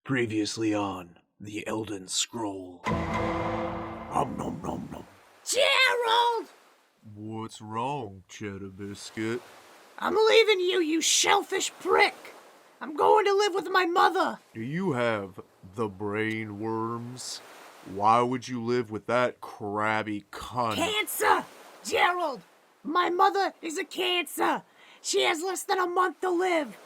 Previously on the Elden Scroll. Nom nom nom nom. Gerald! What's wrong, Cheddar Biscuit? I'm leaving you, you shellfish prick! I'm going to live with my mother! Do you have the brain worms? Why would you live with that crabby cunt? Cancer! Gerald! My mother is a cancer! She has less than a month to live!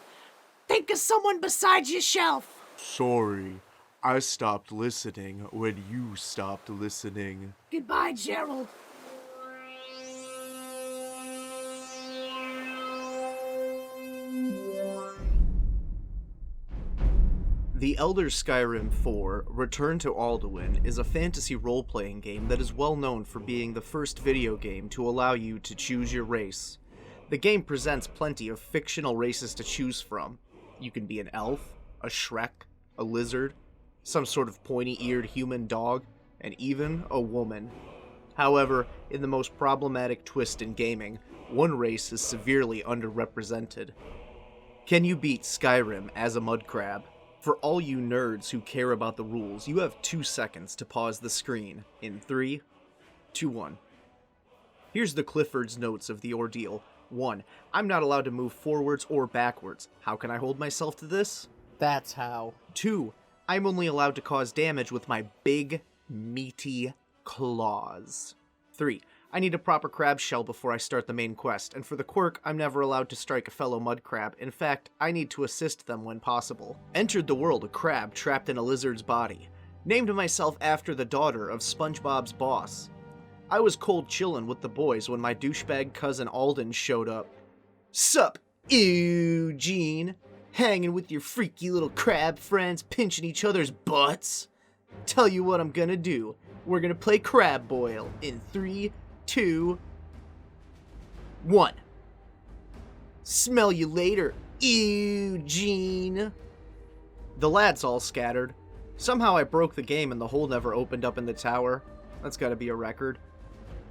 Think of someone besides yourself! Sorry, I stopped listening when you stopped listening. Goodbye, Gerald. The Elder Skyrim 4 Return to Alduin is a fantasy role-playing game that is well known for being the first video game to allow you to choose your race. The game presents plenty of fictional races to choose from. You can be an elf, a shrek, a lizard, some sort of pointy-eared human dog, and even a woman. However, in the most problematic twist in gaming, one race is severely underrepresented. Can you beat Skyrim as a Mudcrab? For all you nerds who care about the rules, you have 2 seconds to pause the screen in 3, 2, 1. Here's the Clifford's notes of the ordeal. 1. I'm not allowed to move forwards or backwards. How can I hold myself to this? That's how. 2. I'm only allowed to cause damage with my big, meaty claws. 3. I need a proper crab shell before I start the main quest, and for the quirk, I'm never allowed to strike a fellow mudcrab. In fact, I need to assist them when possible. Entered the world a crab trapped in a lizard's body. Named myself after the daughter of SpongeBob's boss. I was cold chillin' with the boys when my douchebag cousin Alden showed up. Sup, Eugene? Hanging with your freaky little crab friends, pinching each other's butts? Tell you what I'm gonna do. We're gonna play crab boil in 3, 2, 1. Smell you later, Eugene. The lads all scattered. Somehow I broke the game and the hole never opened up in the tower. That's gotta be a record.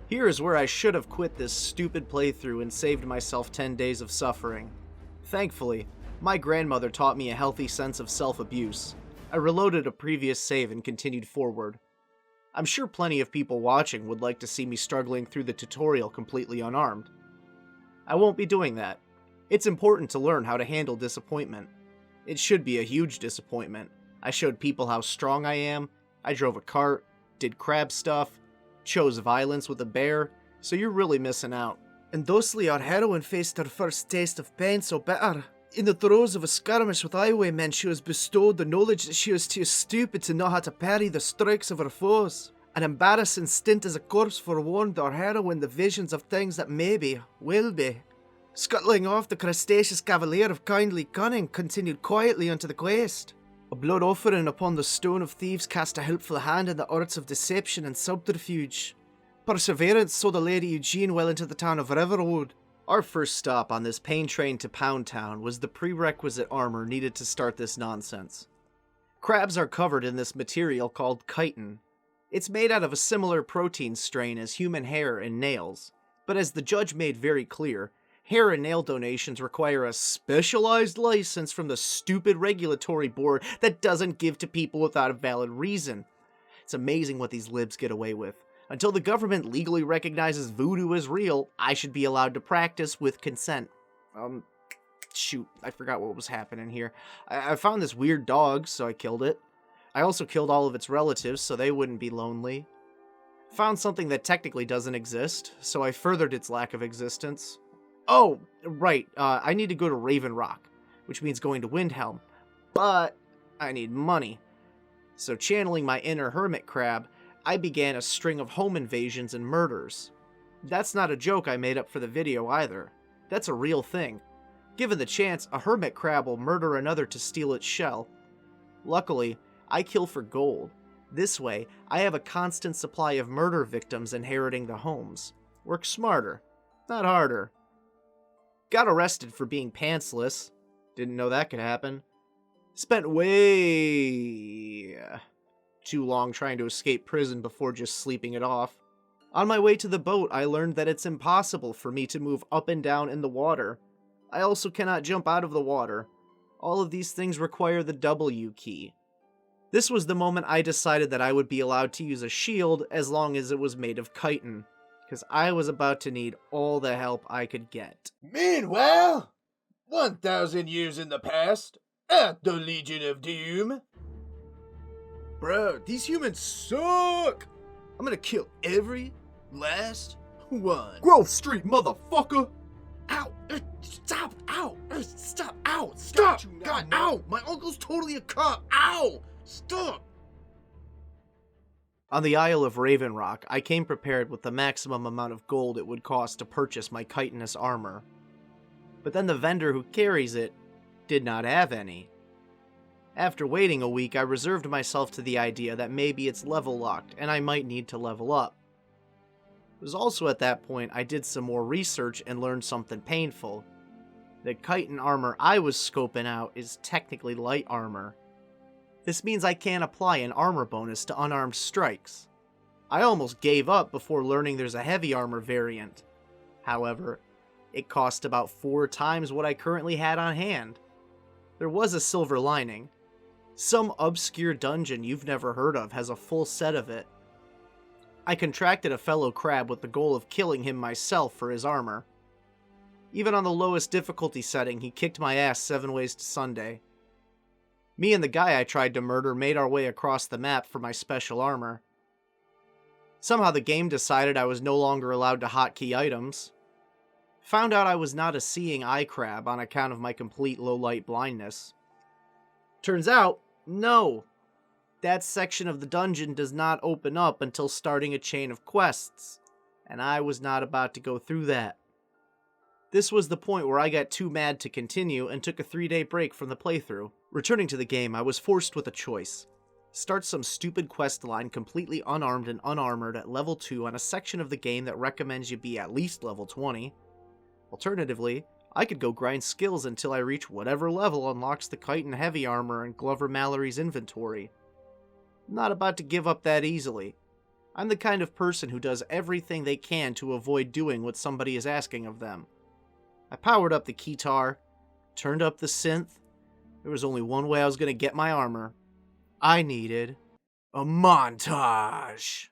Here is where I should have quit this stupid playthrough and saved myself 10 days of suffering. Thankfully, my grandmother taught me a healthy sense of self-abuse. I reloaded a previous save and continued forward. I'm sure plenty of people watching would like to see me struggling through the tutorial completely unarmed. I won't be doing that. It's important to learn how to handle disappointment. It should be a huge disappointment. I showed people how strong I am, I drove a cart, did crab stuff, chose violence with a bear, so you're really missing out. And thusly our heroine faced her first taste of pain so bitter. In the throes of a skirmish with highwaymen, she was bestowed the knowledge that she was too stupid to know how to parry the strikes of her foes. An embarrassing stint as a corpse forewarned our heroine the visions of things that maybe, will be. Scuttling off, the crustaceous cavalier of kindly cunning continued quietly onto the quest. A blood offering upon the stone of thieves cast a helpful hand in the arts of deception and subterfuge. Perseverance saw the Lady Eugene well into the town of Riverwood. Our first stop on this pain train to Pound Town was the prerequisite armor needed to start this nonsense. Crabs are covered in this material called chitin. It's made out of a similar protein strain as human hair and nails, but as the judge made very clear, hair and nail donations require a specialized license from the stupid regulatory board that doesn't give to people without a valid reason. It's amazing what these libs get away with. Until the government legally recognizes voodoo as real, I should be allowed to practice with consent. Shoot, I forgot what was happening here. I found this weird dog, so I killed it. I also killed all of its relatives, so they wouldn't be lonely. Found something that technically doesn't exist, so I furthered its lack of existence. Oh, right, I need to go to Raven Rock, which means going to Windhelm. But I need money. So channeling my inner hermit crab, I began a string of home invasions and murders. That's not a joke I made up for the video either. That's a real thing. Given the chance, a hermit crab will murder another to steal its shell. Luckily, I kill for gold. This way, I have a constant supply of murder victims inheriting the homes. Work smarter, not harder. Got arrested for being pantsless. Didn't know that could happen. Spent way too long trying to escape prison before just sleeping it off. On my way to the boat, I learned that it's impossible for me to move up and down in the water. I also cannot jump out of the water. All of these things require the W key. This was the moment I decided that I would be allowed to use a shield as long as it was made of chitin, because I was about to need all the help I could get. Meanwhile, 1,000 years in the past, at the Legion of Doom. Bro, these humans suck! I'm gonna kill every last one. Grove Street, motherfucker! Ow! Stop! Ow! Stop! Ow! Stop! You God, now. ow! My uncle's totally a cop! Ow! Stop! On the Isle of Raven Rock, I came prepared with the maximum amount of gold it would cost to purchase my chitinous armor. But then the vendor who carries it did not have any. After waiting a week, I reserved myself to the idea that maybe it's level locked and I might need to level up. It was also at that point I did some more research and learned something painful. The chitin armor I was scoping out is technically light armor. This means I can't apply an armor bonus to unarmed strikes. I almost gave up before learning there's a heavy armor variant. However, it cost about 4 times what I currently had on hand. There was a silver lining. Some obscure dungeon you've never heard of has a full set of it. I contracted a fellow crab with the goal of killing him myself for his armor. Even on the lowest difficulty setting, he kicked my ass 7 ways to Sunday. Me and the guy I tried to murder made our way across the map for my special armor. Somehow the game decided I was no longer allowed to hotkey items. Found out I was not a seeing eye crab on account of my complete low-light blindness. Turns out, no. That section of the dungeon does not open up until starting a chain of quests, and I was not about to go through that. This was the point where I got too mad to continue and took a 3-day break from the playthrough. Returning to the game, I was forced with a choice. Start some stupid quest line completely unarmed and unarmored at level 2 on a section of the game that recommends you be at least level 20. Alternatively, I could go grind skills until I reach whatever level unlocks the chitin heavy armor in Glover Mallory's inventory. I'm not about to give up that easily. I'm the kind of person who does everything they can to avoid doing what somebody is asking of them. I powered up the keytar, turned up the synth. There was only one way I was going to get my armor. I needed a montage.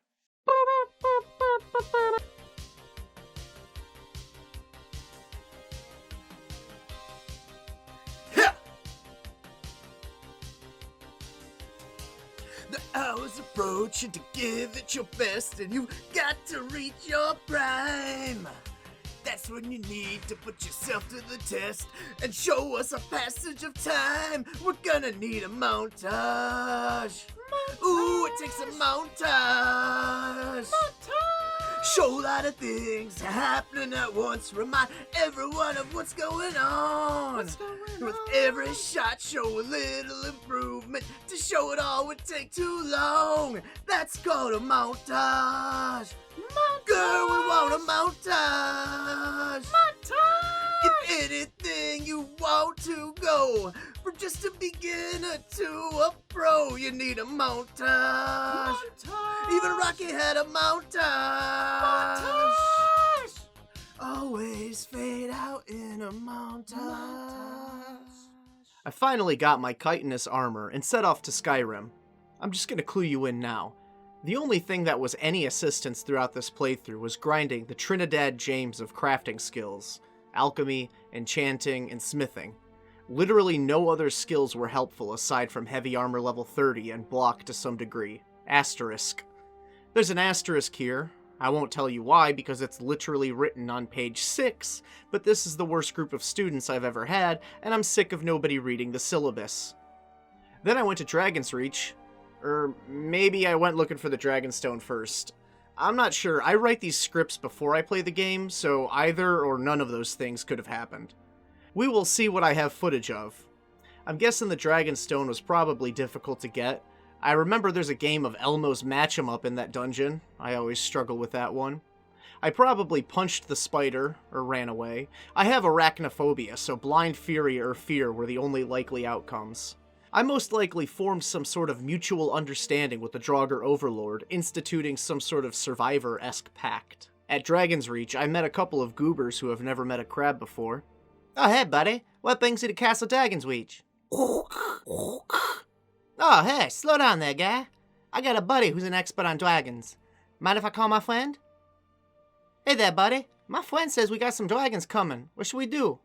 The hour's approaching to give it your best, and you've got to reach your prime. That's when you need to put yourself to the test and show us a passage of time. We're gonna need a montage. Ooh, it takes a montage. Show a lot of things happening at once. Remind everyone of what's going on. With every shot, show a little improvement. To show it all would take too long. That's called a montage. Girl, we want a montage. If anything you want to go from just a beginner to a pro, you need a montage. Even Rocky had a montage. Always fade out in a montage. I finally got my chitinous armor and set off to Skyrim. I'm just gonna clue you in now. The only thing that was any assistance throughout this playthrough was grinding the Trinidad James of crafting skills. Alchemy, enchanting, and smithing. Literally no other skills were helpful aside from heavy armor level 30 and block to some degree. Asterisk. There's an asterisk here. I won't tell you why because it's literally written on page 6, but this is the worst group of students I've ever had, and I'm sick of nobody reading the syllabus. Then I went to Dragon's Reach. Or maybe I went looking for the Dragonstone first. I'm not sure. I write these scripts before I play the game, so either or none of those things could have happened. We will see what I have footage of. I'm guessing the Dragonstone was probably difficult to get. I remember there's a game of Elmo's Match 'em Up in that dungeon. I always struggle with that one. I probably punched the spider, or ran away. I have arachnophobia, so blind fury or fear were the only likely outcomes. I most likely formed some sort of mutual understanding with the Draugr Overlord, instituting some sort of Survivor-esque pact. At Dragon's Reach, I met a couple of goobers who have never met a crab before. "Oh, hey, buddy. What brings you to Castle Dragon's Reach?" Oh, hey, slow down there, guy. I got a buddy who's an expert on dragons. Mind if I call my friend? Hey there, buddy. My friend says we got some dragons coming. What should we do?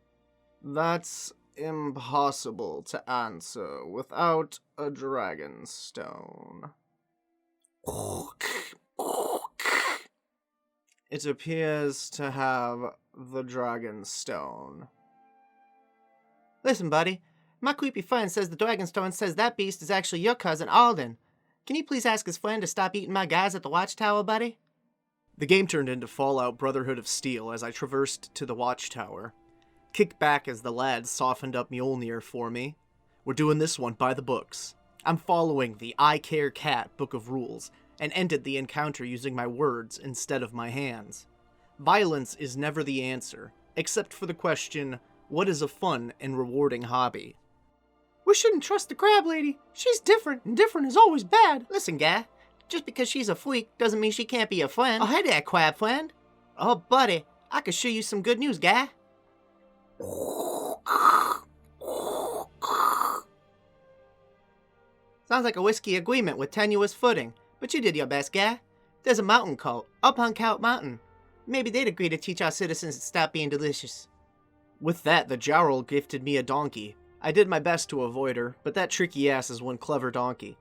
That's impossible to answer without a dragon stone. It appears to have the dragon stone. Listen, buddy. My creepy friend says the Dragonstone says that beast is actually your cousin, Alden. Can you please ask his friend to stop eating my guys at the watchtower, buddy? The game turned into Fallout Brotherhood of Steel as I traversed to the watchtower. Kicked back as the lads softened up Mjolnir for me. We're doing this one by the books. I'm following the I Care Cat Book of Rules, and ended the encounter using my words instead of my hands. Violence is never the answer, except for the question, what is a fun and rewarding hobby? We shouldn't trust the crab lady. She's different, and different is always bad. Listen, guy, just because she's a freak doesn't mean she can't be a friend. Oh, hey there, crab friend. Oh, buddy, I could show you some good news, guy. Sounds like a whiskey agreement with tenuous footing, but you did your best, guy. There's a mountain cult up on Count Mountain. Maybe they'd agree to teach our citizens to stop being delicious. With that, the Jarl gifted me a donkey. I did my best to avoid her, but that tricky ass is one clever donkey.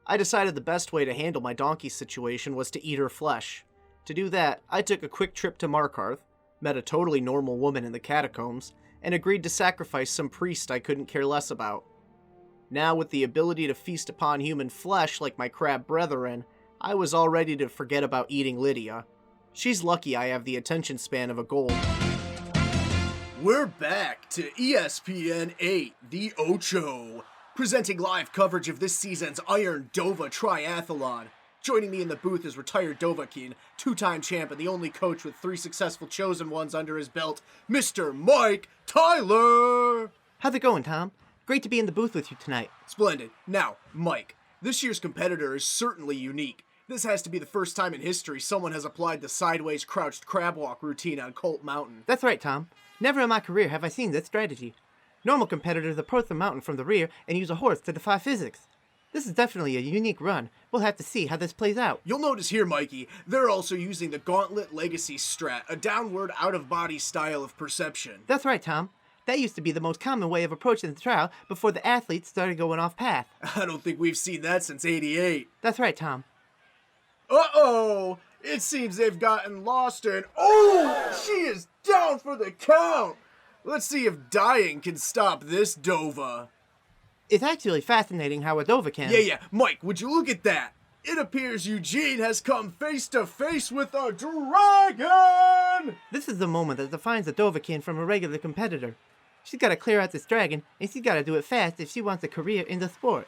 I decided the best way to handle my donkey situation was to eat her flesh. To do that, I took a quick trip to Markarth, met a totally normal woman in the catacombs, and agreed to sacrifice some priest I couldn't care less about. Now, with the ability to feast upon human flesh like my crab brethren, I was all ready to forget about eating Lydia. She's lucky I have the attention span of a gold. We're back to ESPN 8, The Ocho, presenting live coverage of this season's Iron Dova Triathlon. Joining me in the booth is retired Dovahkiin, two-time champ and the only coach with 3 successful Chosen Ones under his belt, Mr. Mike Tyler! How's it going, Tom? Great to be in the booth with you tonight. Splendid. Now, Mike, this year's competitor is certainly unique. This has to be the first time in history someone has applied the sideways crouched crab walk routine on Colt Mountain. That's right, Tom. Never in my career have I seen this strategy. Normal competitors approach the mountain from the rear and use a horse to defy physics. This is definitely a unique run. We'll have to see how this plays out. You'll notice here, Mikey, they're also using the Gauntlet Legacy strat, a downward, out-of-body style of perception. That's right, Tom. That used to be the most common way of approaching the trial before the athletes started going off path. I don't think we've seen that since '88. That's right, Tom. Uh-oh! It seems they've gotten lost and... Oh! She is down for the count! Let's see if dying can stop this Dova. It's actually fascinating how a Dova can... Yeah. Mike, would you look at that? It appears Eugene has come face to face with a dragon! This is the moment that defines a Dovahkiin from a regular competitor. She's got to clear out this dragon, and she's got to do it fast if she wants a career in the sport.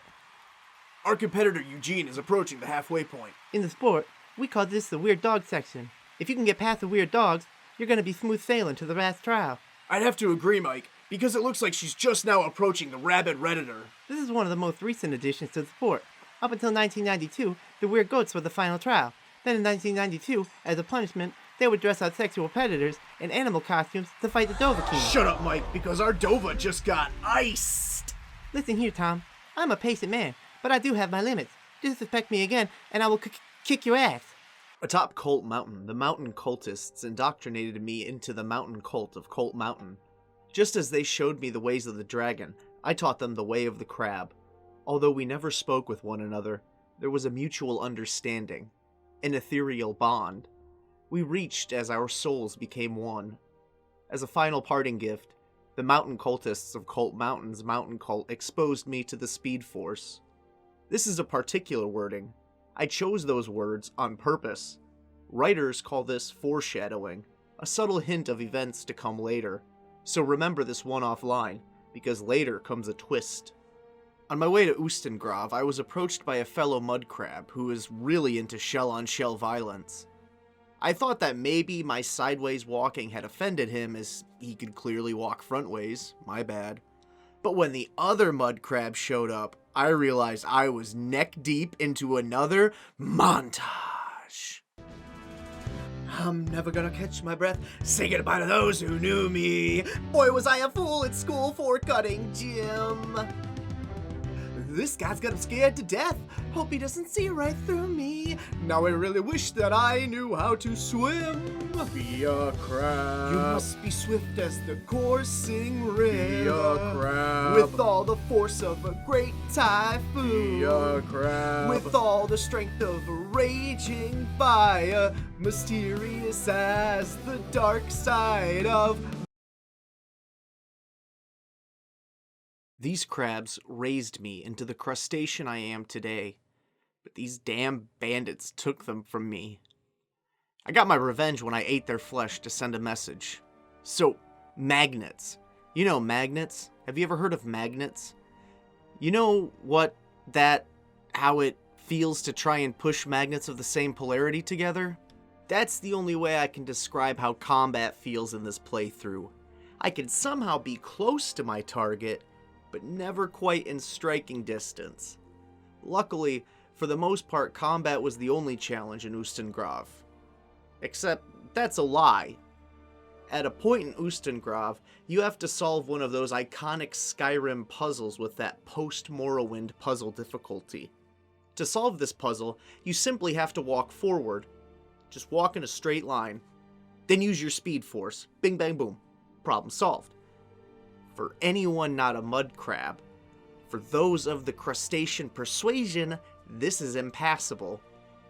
Our competitor Eugene is approaching the halfway point. In the sport, we call this the weird dog section. If you can get past the weird dogs, you're going to be smooth sailing to the last trial. I'd have to agree, Mike, because it looks like she's just now approaching the rabid redditor. This is one of the most recent additions to the sport. Up until 1992, the weird goats were the final trial. Then in 1992, as a punishment, they would dress out sexual predators in animal costumes to fight the Dovahkiin. Shut up, Mike, because our Dova just got iced. Listen here, Tom. I'm a patient man, but I do have my limits. Disrespect me again, and I will kick your ass. Atop Colt Mountain, the mountain cultists indoctrinated me into the mountain cult of Colt Mountain. Just as they showed me the ways of the dragon, I taught them the way of the crab. Although we never spoke with one another, there was a mutual understanding, an ethereal bond. We reached as our souls became one. As a final parting gift, the mountain cultists of Colt Mountain's mountain cult exposed me to the Speed Force. This is a particular wording. I chose those words on purpose. Writers call this foreshadowing, a subtle hint of events to come later. So remember this one-off line, because later comes a twist. On my way to Oostengrav, I was approached by a fellow Mudcrab who is really into shell-on-shell violence. I thought that maybe my sideways walking had offended him, as he could clearly walk frontways. My bad. But when the other Mudcrab showed up, I realized I was neck-deep into another montage. I'm never gonna catch my breath. Say goodbye to those who knew me. Boy, was I a fool at school for cutting gym. This guy's got him scared to death. Hope he doesn't see right through me. Now I really wish that I knew how to swim. Be a crab. You must be swift as the coursing river. Be a crab. With all the force of a great typhoon. Be a crab. With all the strength of a raging fire. Mysterious as the dark side of... These crabs raised me into the crustacean I am today, but these damn bandits took them from me. I got my revenge when I ate their flesh to send a message. So, magnets. You know magnets? Have you ever heard of magnets? You know how it feels to try and push magnets of the same polarity together? That's the only way I can describe how combat feels in this playthrough. I can somehow be close to my target, but never quite in striking distance. Luckily, for the most part, combat was the only challenge in Ustengrav. Except, that's a lie. At a point in Ustengrav, you have to solve one of those iconic Skyrim puzzles with that post-Morrowind puzzle difficulty. To solve this puzzle, you simply have to walk forward. Just walk in a straight line. Then use your speed force. Bing, bang, boom. Problem solved. For anyone not a mudcrab, for those of the crustacean persuasion, this is impassable.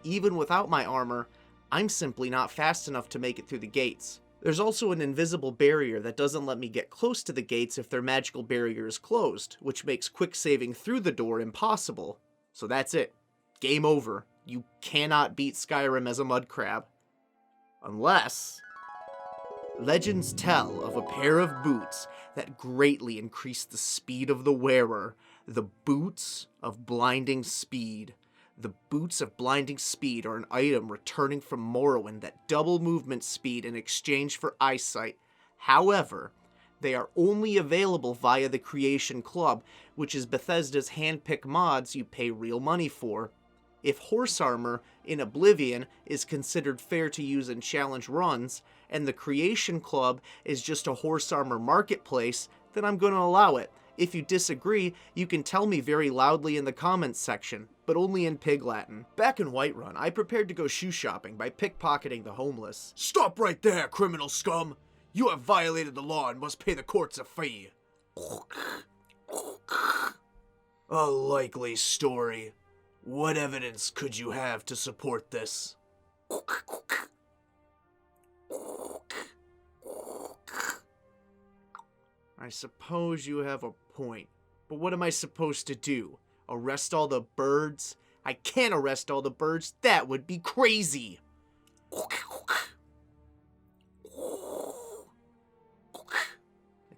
Even without my armor, I'm simply not fast enough to make it through the gates. There's also an invisible barrier that doesn't let me get close to the gates if their magical barrier is closed, which makes quick saving through the door impossible. So that's it. Game over. You cannot beat Skyrim as a mudcrab. Unless... legends tell of a pair of boots that greatly increase the speed of the wearer. The Boots of Blinding Speed. The Boots of Blinding Speed are an item returning from Morrowind that double movement speed in exchange for eyesight. However, they are only available via the Creation Club, which is Bethesda's handpicked mods you pay real money for. If horse armor in Oblivion is considered fair to use in challenge runs, and the Creation Club is just a horse armor marketplace, then I'm going to allow it. If you disagree, you can tell me very loudly in the comments section, but only in Pig Latin. Back in Whiterun, I prepared to go shoe shopping by pickpocketing the homeless. Stop right there, criminal scum! You have violated the law and must pay the courts a fee. A likely story. What evidence could you have to support this? I suppose you have a point. But what am I supposed to do? Arrest all the birds? I can't arrest all the birds. That would be crazy. The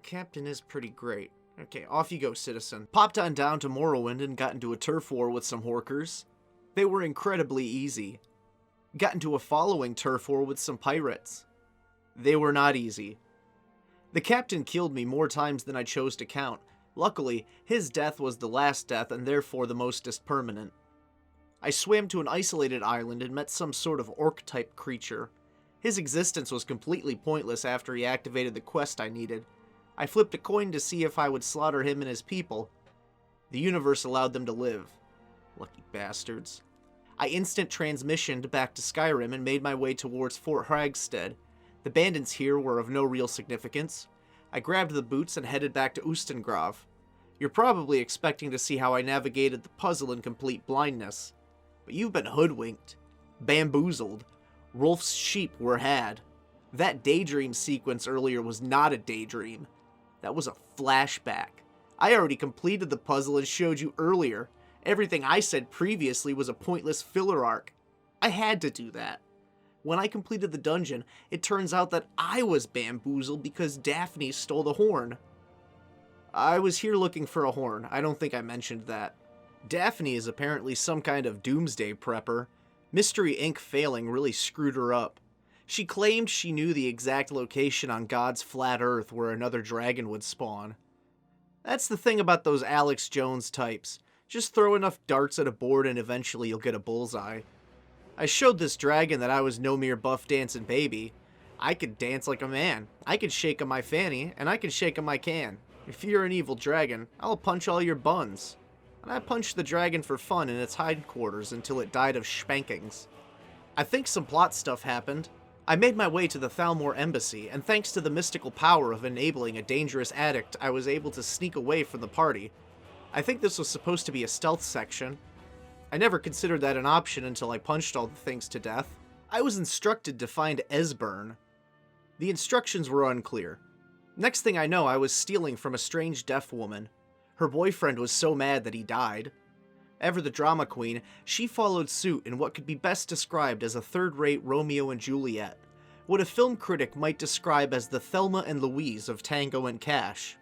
captain is pretty great. Okay, off you go, citizen. Popped on down to Morrowind and got into a turf war with some horkers. They were incredibly easy. Got into a following turf war with some pirates. They were not easy. The captain killed me more times than I chose to count. Luckily, his death was the last death and therefore the mostest permanent. I swam to an isolated island and met some sort of orc-type creature. His existence was completely pointless after he activated the quest I needed. I flipped a coin to see if I would slaughter him and his people. The universe allowed them to live. Lucky bastards. I instant transmissioned back to Skyrim and made my way towards Fort Hragstead. The bandits here were of no real significance. I grabbed the boots and headed back to Ustengrav. You're probably expecting to see how I navigated the puzzle in complete blindness. But you've been hoodwinked. Bamboozled. Rolf's sheep were had. That daydream sequence earlier was not a daydream. That was a flashback. I already completed the puzzle and showed you earlier. Everything I said previously was a pointless filler arc. I had to do that. When I completed the dungeon, it turns out that I was bamboozled because Daphne stole the horn. I was here looking for a horn. I don't think I mentioned that. Daphne is apparently some kind of doomsday prepper. Mystery Inc. failing really screwed her up. She claimed she knew the exact location on God's flat earth where another dragon would spawn. That's the thing about those Alex Jones types. Just throw enough darts at a board and eventually you'll get a bullseye. I showed this dragon that I was no mere buff dancing baby. I could dance like a man. I could shake 'em my fanny, and I can shake 'em my can. If you're an evil dragon, I'll punch all your buns. and I punched the dragon for fun in its hindquarters until it died of spankings. I think some plot stuff happened. I made my way to the Thalmor embassy, and thanks to the mystical power of enabling a dangerous addict, I was able to sneak away from the party. I think this was supposed to be a stealth section. I never considered that an option until I punched all the things to death. I was instructed to find Esbern. The instructions were unclear. Next thing I know, I was stealing from a strange deaf woman. Her boyfriend was so mad that he died. Ever the drama queen, she followed suit in what could be best described as a third-rate Romeo and Juliet, what a film critic might describe as the Thelma and Louise of Tango and Cash.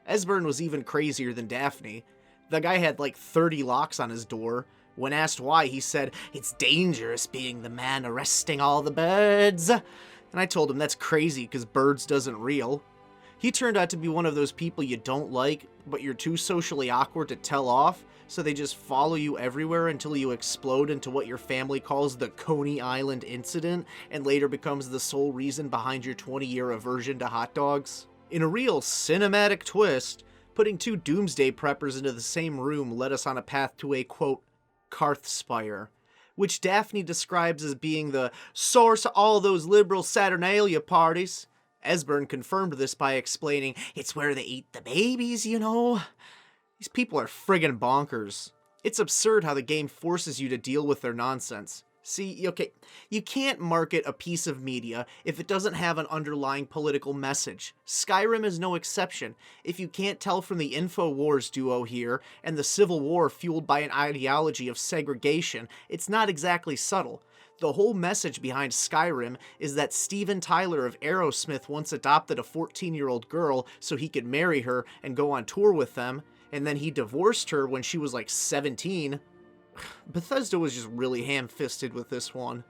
Esbern was even crazier than Daphne. The guy had like 30 locks on his door. When asked why, he said, "It's dangerous being the man arresting all the birds." And I told him that's crazy because birds doesn't reel. He turned out to be one of those people you don't like, but you're too socially awkward to tell off, so they just follow you everywhere until you explode into what your family calls the Coney Island incident, and later becomes the sole reason behind your 20-year aversion to hot dogs. In a real cinematic twist, putting two doomsday preppers into the same room led us on a path to a, quote, Karthspire, which Daphne describes as being the source of all those liberal Saturnalia parties. Esbern confirmed this by explaining, "It's where they eat the babies, you know." These people are friggin' bonkers. It's absurd how the game forces you to deal with their nonsense. See, okay, you can't market a piece of media if it doesn't have an underlying political message. Skyrim is no exception. If you can't tell from the InfoWars duo here, and the Civil War fueled by an ideology of segregation, it's not exactly subtle. The whole message behind Skyrim is that Steven Tyler of Aerosmith once adopted a 14-year-old girl so he could marry her and go on tour with them, and then he divorced her when she was like 17. Bethesda was just really ham-fisted with this one.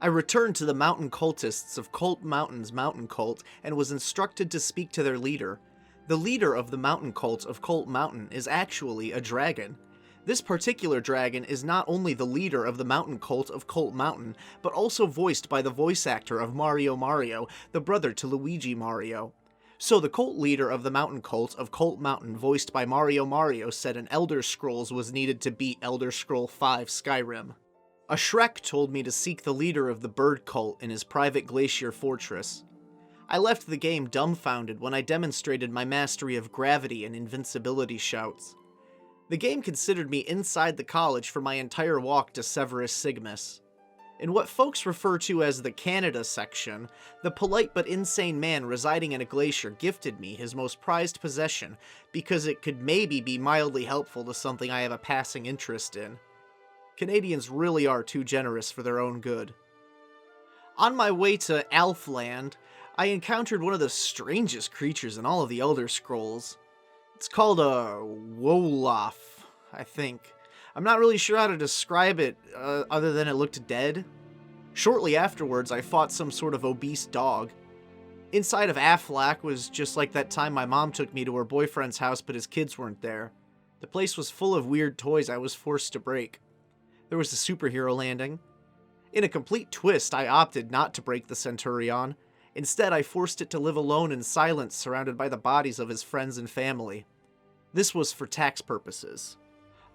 I returned to the mountain cultists of Cult Mountain's mountain cult and was instructed to speak to their leader. The leader of the mountain cult of Cult Mountain is actually a dragon. This particular dragon is not only the leader of the mountain cult of Cult Mountain, but also voiced by the voice actor of Mario, the brother to Luigi Mario. So the cult leader of the mountain cult of Cult Mountain, voiced by Mario, said an Elder Scrolls was needed to beat Elder Scroll V Skyrim. A Shrek told me to seek the leader of the bird cult in his private glacier fortress. I left the game dumbfounded when I demonstrated my mastery of gravity and invincibility shouts. The game considered me inside the college for my entire walk to Severus Sigmus. In what folks refer to as the Canada section, the polite but insane man residing in a glacier gifted me his most prized possession because it could maybe be mildly helpful to something I have a passing interest in. Canadians really are too generous for their own good. On my way to Alfland, I encountered one of the strangest creatures in all of the Elder Scrolls. It's called a Wolof, I think. I'm not really sure how to describe it, other than it looked dead. Shortly afterwards, I fought some sort of obese dog. Inside of Aflac was just like that time my mom took me to her boyfriend's house, but his kids weren't there. The place was full of weird toys I was forced to break. There was a superhero landing. In a complete twist, I opted not to break the Centurion. Instead, I forced it to live alone in silence, surrounded by the bodies of his friends and family. This was for tax purposes.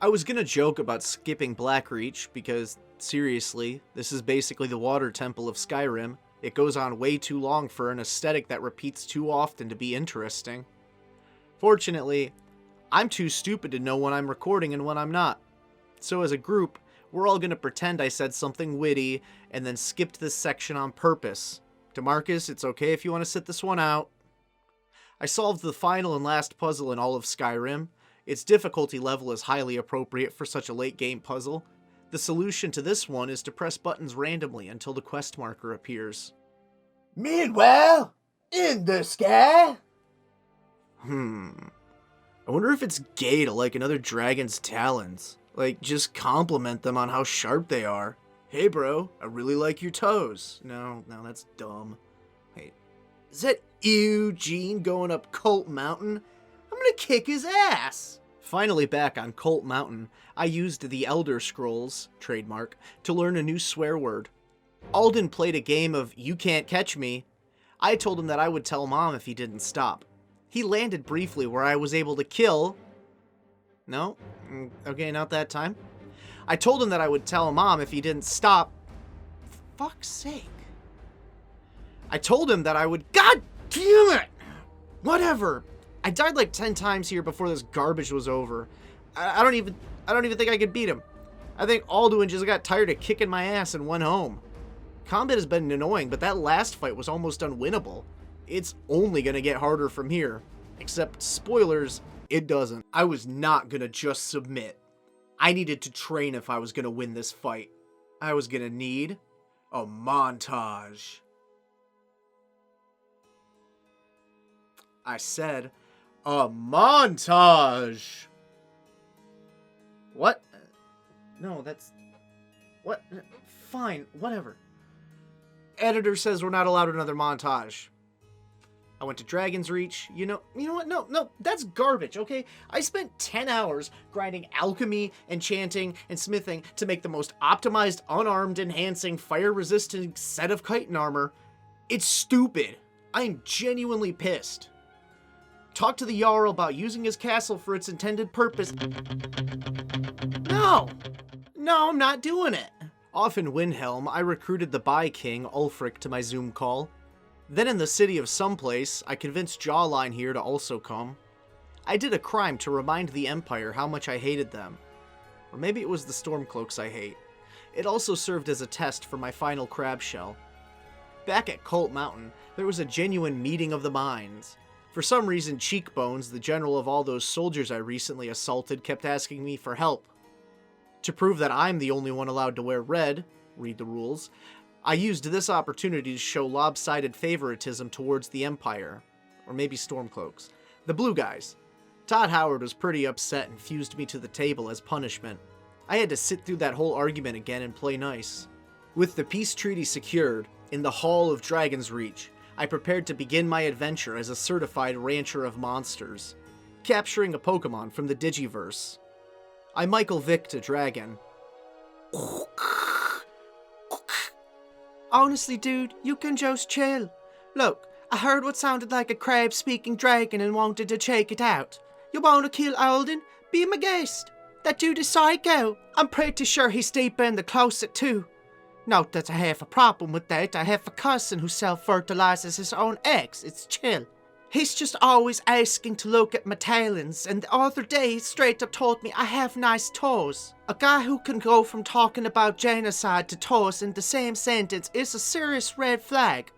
I was gonna joke about skipping Blackreach, because, seriously, this is basically the water temple of Skyrim. It goes on way too long for an aesthetic that repeats too often to be interesting. Fortunately, I'm too stupid to know when I'm recording and when I'm not. So as a group, we're all gonna pretend I said something witty, and then skipped this section on purpose. DeMarcus, it's okay if you want to sit this one out. I solved the final and last puzzle in all of Skyrim. Its difficulty level is highly appropriate for such a late game puzzle. The solution to this one is to press buttons randomly until the quest marker appears. Meanwhile, in the sky. I wonder if it's gay to like another dragon's talons. Like, just compliment them on how sharp they are. Hey bro, I really like your toes. No, that's dumb. Wait, is that Eugene going up Cult Mountain? I'm gonna kick his ass! Finally back on Cult Mountain, I used the Elder Scrolls, trademark, to learn a new swear word. Alden played a game of You Can't Catch Me. I told him that I would tell Mom if he didn't stop. He landed briefly where I was able to kill... No, Okay, not that time. I told him that I would tell Mom if he didn't stop. For fuck's sake. I told him that I would. God damn it! Whatever. I died like 10 times here before this garbage was over. I don't even think I could beat him. I think Alduin just got tired of kicking my ass and went home. Combat has been annoying, but that last fight was almost unwinnable. It's only gonna get harder from here. Except, spoilers, it doesn't. I was not gonna just submit. I needed to train if I was gonna win this fight. I was gonna need a montage. I said, a montage! What? No, that's... What? Fine, whatever. Editor says we're not allowed another montage. I went to Dragon's Reach. You know what? No, that's garbage, okay? I spent 10 hours grinding alchemy, enchanting, and smithing to make the most optimized, unarmed, enhancing, fire-resistant set of chitin armor. It's stupid. I'm genuinely pissed. Talk to the Jarl about using his castle for its intended purpose. No, I'm not doing it. Off in Windhelm, I recruited the By King, Ulfric, to my Zoom call. Then in the city of someplace, I convinced Jawline here to also come. I did a crime to remind the Empire how much I hated them. Or maybe it was the Stormcloaks I hate. It also served as a test for my final crab shell. Back at Cult Mountain, there was a genuine meeting of the minds. For some reason, Cheekbones, the general of all those soldiers I recently assaulted, kept asking me for help. To prove that I'm the only one allowed to wear red, read the rules, I used this opportunity to show lopsided favoritism towards the Empire. Or maybe Stormcloaks. The blue guys. Todd Howard was pretty upset and fused me to the table as punishment. I had to sit through that whole argument again and play nice. With the peace treaty secured, in the Hall of Dragon's Reach, I prepared to begin my adventure as a certified rancher of monsters, capturing a Pokemon from the Digiverse. I Michael Vicked a dragon. Honestly, dude, you can just chill. Look, I heard what sounded like a crab-speaking dragon and wanted to check it out. You want to kill Alden? Be my guest. That dude is psycho. I'm pretty sure he's deep in the closet too. Not that I have a problem with that. I have a cousin who self-fertilizes his own eggs. It's chill. He's just always asking to look at my talons, and the other day he straight up told me I have nice toes. A guy who can go from talking about genocide to toes in the same sentence is a serious red flag.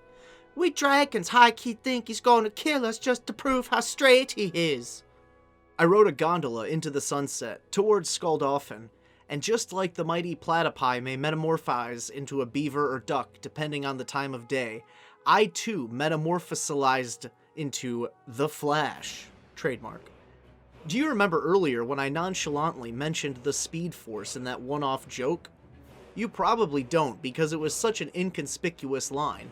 We dragons high-key think he's gonna kill us just to prove how straight he is. I rode a gondola into the sunset, towards Skuldolphin, and just like the mighty platypi may metamorphose into a beaver or duck depending on the time of day, I too metamorphosized into the Flash. Trademark. Do you remember earlier when I nonchalantly mentioned the Speed Force in that one-off joke? You probably don't, because it was such an inconspicuous line.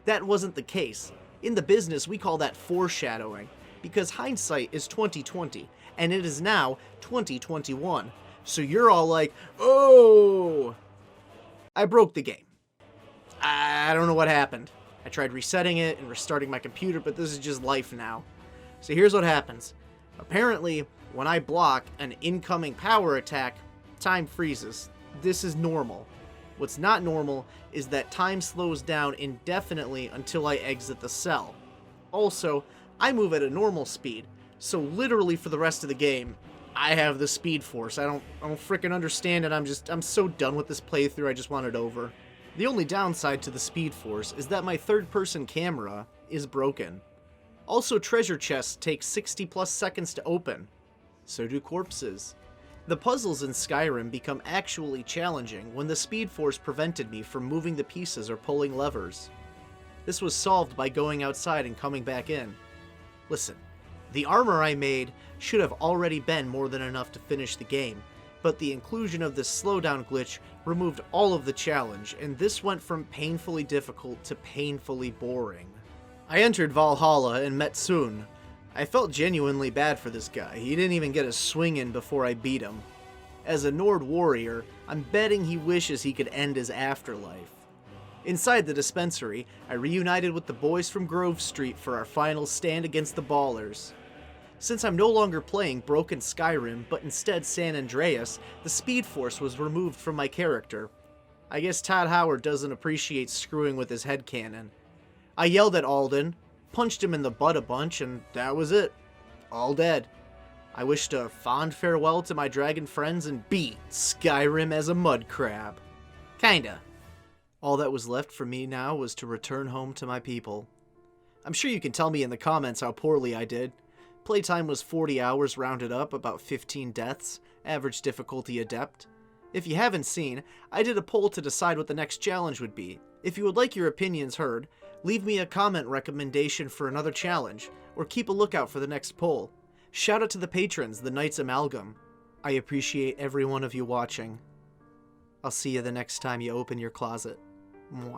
That wasn't the case. In the business, we call that foreshadowing, because hindsight is 20/20, and it is now 2021. So you're all like, oh! I broke the game. I don't know what happened. I tried resetting it and restarting my computer, but this is just life now. So here's what happens. Apparently, when I block an incoming power attack, time freezes. This is normal. What's not normal is that time slows down indefinitely until I exit the cell. Also, I move at a normal speed, so literally for the rest of the game, I have the Speed Force. I don't freaking understand it. I'm so done with this playthrough, I just want it over. The only downside to the Speed Force is that my third-person camera is broken. Also, treasure chests take 60+ seconds to open. So do corpses. The puzzles in Skyrim become actually challenging when the Speed Force prevented me from moving the pieces or pulling levers. This was solved by going outside and coming back in. Listen, the armor I made should have already been more than enough to finish the game, but the inclusion of this slowdown glitch removed all of the challenge, and this went from painfully difficult to painfully boring. I entered Valhalla and met Sun. I felt genuinely bad for this guy. He didn't even get a swing in before I beat him. As a Nord warrior, I'm betting he wishes he could end his afterlife. Inside the dispensary, I reunited with the boys from Grove Street for our final stand against the Ballers. Since I'm no longer playing broken Skyrim, but instead San Andreas, the Speed Force was removed from my character. I guess Todd Howard doesn't appreciate screwing with his headcanon. I yelled at Alden, punched him in the butt a bunch, and that was it. All dead. I wished a fond farewell to my dragon friends and beat Skyrim as a mudcrab. Kinda. All that was left for me now was to return home to my people. I'm sure you can tell me in the comments how poorly I did. Playtime was 40 hours rounded up, about 15 deaths, average difficulty adept. If you haven't seen, I did a poll to decide what the next challenge would be. If you would like your opinions heard, leave me a comment recommendation for another challenge, or keep a lookout for the next poll. Shout out to the patrons, the Knights Amalgam. I appreciate every one of you watching. I'll see you the next time you open your closet. Mwah.